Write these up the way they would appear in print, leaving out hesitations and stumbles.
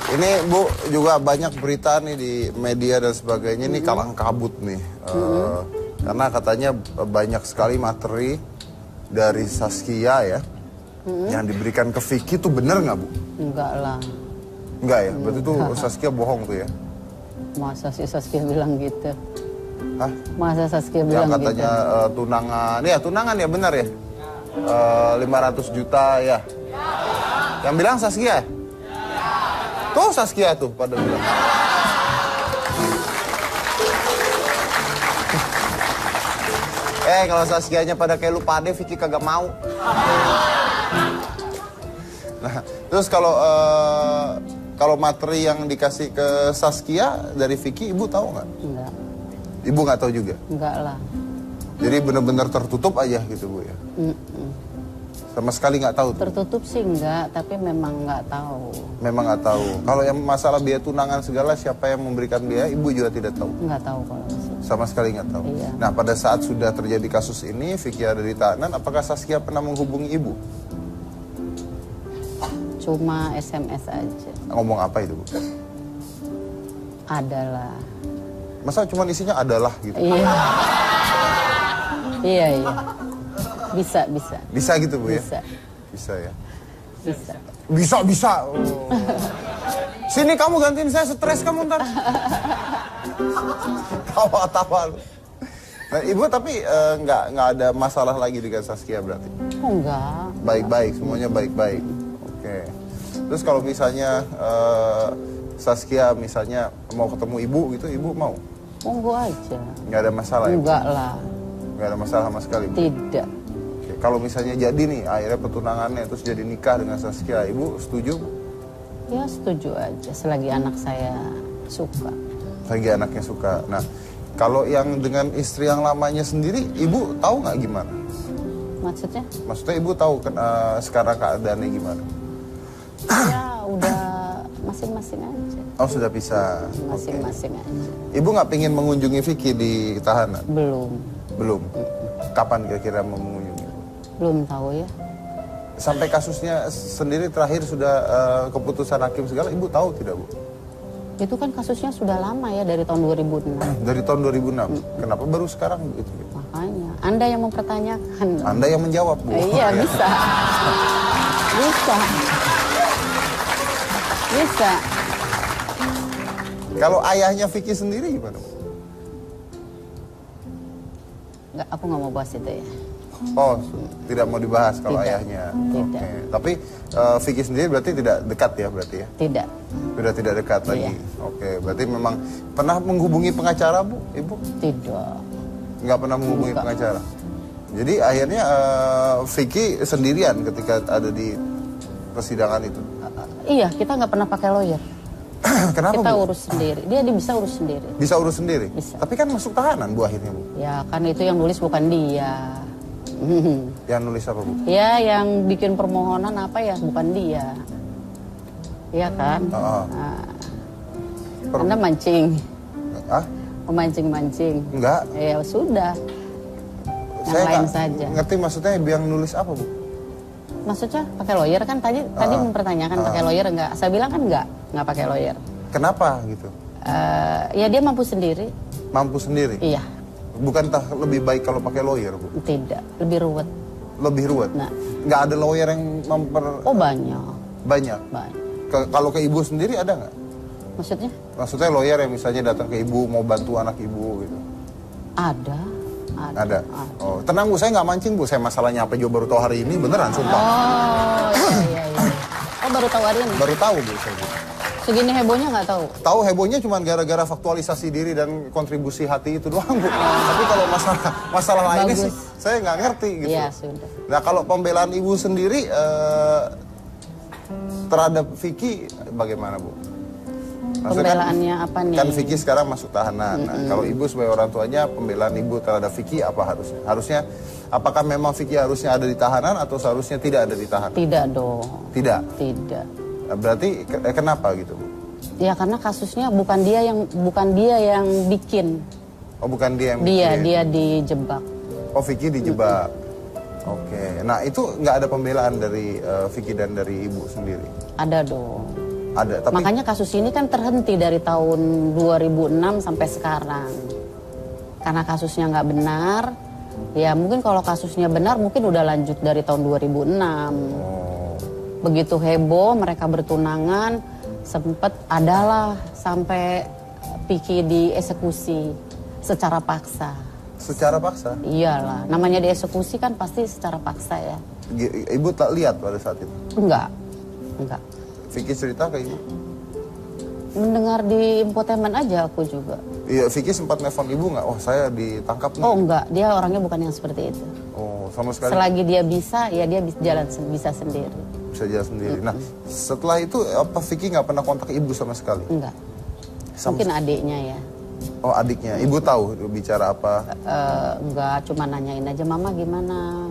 Ini Bu juga banyak berita nih di media dan sebagainya ini kalang kabut nih. Karena katanya banyak sekali materi dari Saskia ya yang diberikan ke Vicky tuh bener nggak Bu? Enggak lah. Enggak ya? Berarti tuh Saskia bohong tuh ya? Masa sih Saskia bilang gitu? Hah? Masa Saskia bilang yang katanya gitu? Tunangan ya benar ya? 500 juta ya? Yang bilang Saskia? Tuh Saskia tuh pada bilang. Kalau Saskianya pada kayak lu pade, Vicky kagak mau. Nah, terus kalau materi yang dikasih ke Saskia dari Vicky, Ibu tahu nggak? Enggak. Ibu nggak tahu juga? Enggak lah. Jadi benar-benar tertutup aja gitu Bu ya? Sama sekali nggak tahu tuh? Tertutup sih enggak, tapi memang nggak tahu. Memang nggak tahu. Kalau yang masalah biaya tunangan segala, siapa yang memberikan biaya, Ibu juga tidak tahu? Nggak tahu kalau masih. Sama sekali nggak tahu? Iya. Nah, pada saat sudah terjadi kasus ini, Vicky ada di tahanan, apakah Saskia pernah menghubungi Ibu? Cuma SMS aja. Ngomong apa itu Bu? Adalah. Masa cuma isinya adalah gitu? Iya. Iya. Bisa. Bisa gitu Bu ya? Bisa. Bisa ya? Bisa. Oh. Sini kamu gantiin saya, stres kamu ntar. Tawa-tawa lu. Nah, Ibu tapi nggak ada masalah lagi dengan Saskia berarti? Oh, enggak. Baik-baik, semuanya baik-baik. Oke. Terus kalau misalnya Saskia misalnya mau ketemu Ibu gitu, Ibu mau? Monggo aja. Nggak ada masalah ya? Enggak lah. Nggak ada masalah sama sekali? Bu? Tidak. Oke. Kalau misalnya jadi nih, akhirnya pertunangannya terus jadi nikah dengan Saskia, Ibu setuju? Ya setuju aja, selagi anak saya suka. Lagi anaknya suka. Nah, kalau yang dengan istri yang lamanya sendiri, Ibu tahu nggak gimana? Maksudnya? Maksudnya Ibu tahu sekarang keadaannya gimana? Ya udah masing-masing aja. Oh, sudah bisa. Masing-masing aja. Ibu nggak pingin mengunjungi Vicky di tahanan? Belum. Kapan kira-kira mau mengunjungi? Belum tahu ya. Sampai kasusnya sendiri terakhir sudah keputusan hakim segala, Ibu tahu tidak Bu? Itu kan kasusnya sudah lama ya, dari tahun 2006. Dari tahun 2006? Kenapa baru sekarang itu? Makanya, Anda yang mempertanyakan. Anda yang menjawab Bu. Iya, bisa. Bisa. Kalau ayahnya Vicky sendiri gimana Bu? Nggak, aku nggak mau bahas itu ya. Oh, tidak mau dibahas kalau Tidak. ayahnya. Tidak. Oke. Tapi Vicky sendiri berarti tidak dekat ya berarti ya? Tidak. Sudah tidak dekat Iya. lagi. Oke, berarti memang pernah menghubungi pengacara Bu, Ibu? Tidak. Nggak pernah menghubungi Enggak. pengacara. Jadi akhirnya Vicky sendirian ketika ada di persidangan itu. Iya, kita nggak pernah pakai lawyer. Kenapa Kita Bu? urus sendiri. Dia bisa urus sendiri. Bisa urus sendiri? Bisa. Tapi kan masuk tahanan Bu akhirnya Bu. Ya, kan itu yang nulis bukan dia. Yang nulis apa Bu? Ya, yang bikin permohonan apa ya, bukan dia. Iya kan? Nah, Anda mancing. Ah? Memancing-mancing. Enggak. Ya sudah. Yang Saya lain nggak saja. ngerti maksudnya yang nulis apa Bu? Maksudnya pakai lawyer kan tadi mempertanyakan pakai lawyer enggak? Saya bilang kan enggak pakai lawyer. Kenapa gitu? Ya dia mampu sendiri. Mampu sendiri? Iya. Bukankah lebih baik kalau pakai lawyer Bu? Tidak, lebih ruwet. Lebih ruwet? Nah. Nggak ada lawyer yang Oh banyak. Banyak? Kalau ke Ibu sendiri ada nggak? Maksudnya? Maksudnya lawyer yang misalnya datang ke Ibu mau bantu anak Ibu gitu? Ada. Oh, tenang Bu, saya nggak mancing Bu. Saya masalahnya apa juga baru tahu hari ini, beneran sumpah. Oh iya. Oh baru tahu hari ini? Baru tahu Bu saya. Bu. Segini hebohnya nggak tahu? Tahu hebohnya cuma gara-gara faktualisasi diri dan kontribusi hati itu doang Bu. Tapi kalau masalah lainnya sih saya nggak ngerti gitu. Iya sudah. Nah kalau pembelaan Ibu sendiri terhadap Vicky bagaimana Bu? Maksudnya Pembelaannya apa nih? Kan Vicky sekarang masuk tahanan. Nah, kalau Ibu sebagai orang tuanya, pembelaan Ibu terhadap Vicky apa harusnya? Harusnya, apakah memang Vicky harusnya ada di tahanan atau seharusnya tidak ada di tahanan? Tidak dong. Tidak? Tidak. Nah, berarti kenapa gitu Bu? Ya karena kasusnya bukan dia yang bikin. Oh bukan dia yang bikin? Dia dijebak. Oh Vicky dijebak. Oke. Nah itu nggak ada pembelaan dari Vicky dan dari Ibu sendiri? Ada dong. Ada, tapi Makanya kasus ini kan terhenti dari tahun 2006 sampai sekarang. Karena kasusnya nggak benar, ya mungkin kalau kasusnya benar mungkin udah lanjut dari tahun 2006. Begitu heboh mereka bertunangan, sempet adalah sampai Vicky dieksekusi secara paksa. secara paksa. Iyalah, namanya dieksekusi kan pasti secara paksa ya. Ibu tak lihat pada saat itu? Enggak. Vicky cerita kayak gitu? Mendengar di infotainment aja aku juga. Iya, Vicky sempat nelfon ibu nggak? Oh, saya ditangkap nih. Oh enggak, dia orangnya bukan yang seperti itu. Oh, sama sekali. Selagi dia bisa, ya dia bisa sendiri. Bisa jalan sendiri. Nah, setelah itu apa Vicky nggak pernah kontak ibu sama sekali? Enggak. Mungkin adiknya ya. Oh, adiknya. Ibu tahu bicara apa? Enggak, cuma nanyain aja, Mama gimana,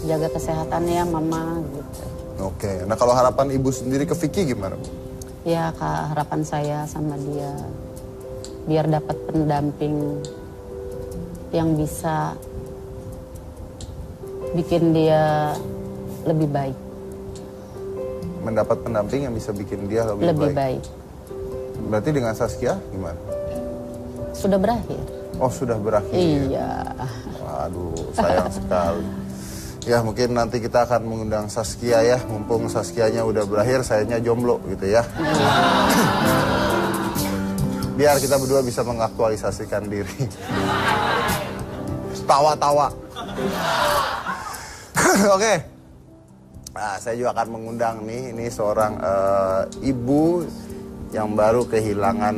jaga kesehatannya ya Mama gitu. Oke. Nah, kalau harapan ibu sendiri ke Vicky gimana, Bu? Ya, harapan saya sama dia biar dapat pendamping yang bisa bikin dia lebih baik. Mendapat pendamping yang bisa bikin dia lebih baik. Berarti dengan Saskia gimana? Sudah berakhir. Oh, sudah berakhir. Iya. Waduh, sayang sekali. Ya, mungkin nanti kita akan mengundang Saskia ya. Mumpung Saskianya udah berakhir, sayanya jomblo gitu ya. Biar kita berdua bisa mengaktualisasikan diri. Tawa-tawa. Oke. Nah, saya juga akan mengundang nih, ini seorang ibu yang baru kehilangan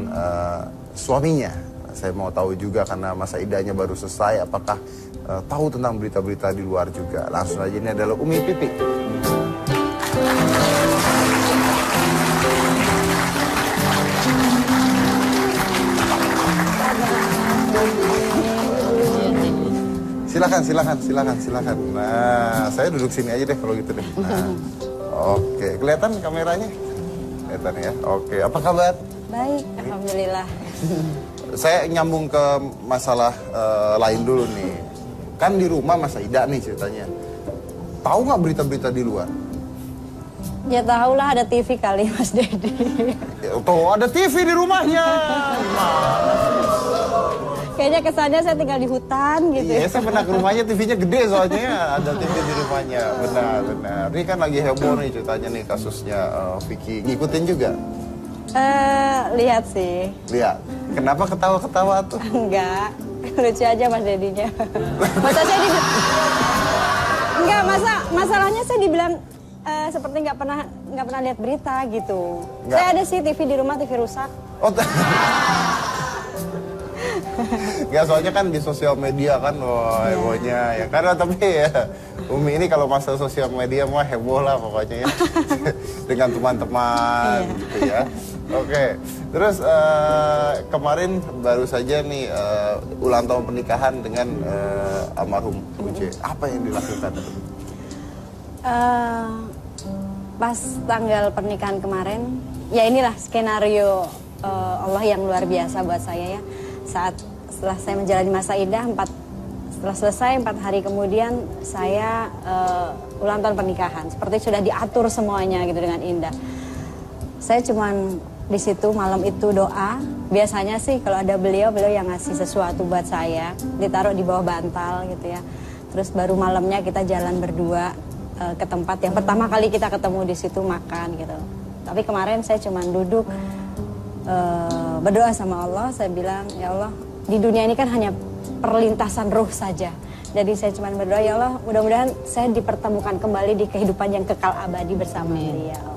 suaminya. Saya mau tahu juga karena masa idahnya baru selesai, apakah tahu tentang berita-berita di luar juga. Langsung aja, ini adalah Umi Pipi. Silakan. Nah, saya duduk sini aja deh kalau gitu deh. Nah, oke, kelihatan kameranya? Kelihatan ya. Oke, apa kabar? Baik, alhamdulillah. Saya nyambung ke masalah lain dulu nih. Kan di rumah Mas Ida nih ceritanya. Tahu nggak berita-berita di luar? Ya tahulah ada TV kali Mas Dedi. Tuh ada TV di rumahnya. Kayaknya kesannya saya tinggal di hutan gitu. Iya, saya pernah ke rumahnya, TV-nya gede soalnya ya. Ada TV di rumahnya, benar. Ini kan lagi heboh nih ceritanya nih kasusnya Vicky. Ngikutin juga? Lihat sih. Lihat. Kenapa ketawa-ketawa tuh? Enggak, lucu aja Mas Dedinya. Enggak, masalahnya saya dibilang seperti nggak pernah lihat berita gitu. Enggak. Saya ada sih TV di rumah, TV rusak. Oh, ya soalnya kan di sosial media kan, wah hebohnya ya. Karena tapi ya, Umi ini kalau masa sosial media mah heboh lah pokoknya ya. Dengan teman-teman gitu ya. Oke, terus kemarin baru saja nih ulang tahun pernikahan dengan almarhum Uje. Apa yang dilakukan? Pas tanggal pernikahan kemarin, ya inilah skenario Allah yang luar biasa buat saya ya. Setelah saya menjalani masa idah, setelah selesai 4 hari kemudian saya ulang tahun pernikahan. Seperti sudah diatur semuanya gitu dengan indah. Saya cuman di situ malam itu doa. Biasanya sih kalau ada beliau yang ngasih sesuatu buat saya, ditaruh di bawah bantal gitu ya. Terus baru malamnya kita jalan berdua ke tempat yang pertama kali kita ketemu di situ makan gitu. Tapi kemarin saya cuman duduk berdoa sama Allah. Saya bilang, ya Allah, di dunia ini kan hanya perlintasan ruh saja. Jadi saya cuma berdoa, ya Allah, mudah-mudahan saya dipertemukan kembali di kehidupan yang kekal abadi bersama beliau.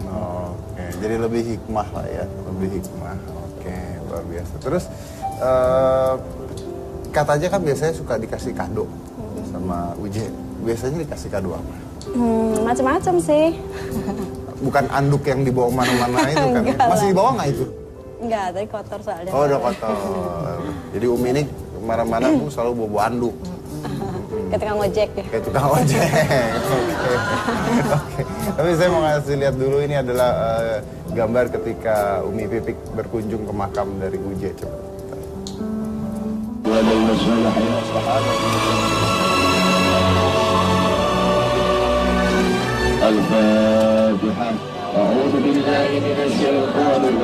Oke, jadi lebih hikmah lah ya, lebih hikmah. Oke, luar biasa. Terus katanya kan biasanya suka dikasih kado sama Uje. Biasanya dikasih kado apa? Macam-macam sih. Bukan anduk yang dibawa mana-mana itu kan? Masih dibawa nggak itu? Enggak, tadi kotor soalnya. Oh, udah kotor. Jadi Umi ini kemana-mana Bu selalu bawa anduk. Ke tukang ojek ya. Kayak tukang ojek. Oke. Tapi saya mau ngasih lihat dulu, ini adalah gambar ketika Umi Pipik berkunjung ke makam dari Uje. Coba. الفاتحة أعوذ بالله من الشيطان الرجيم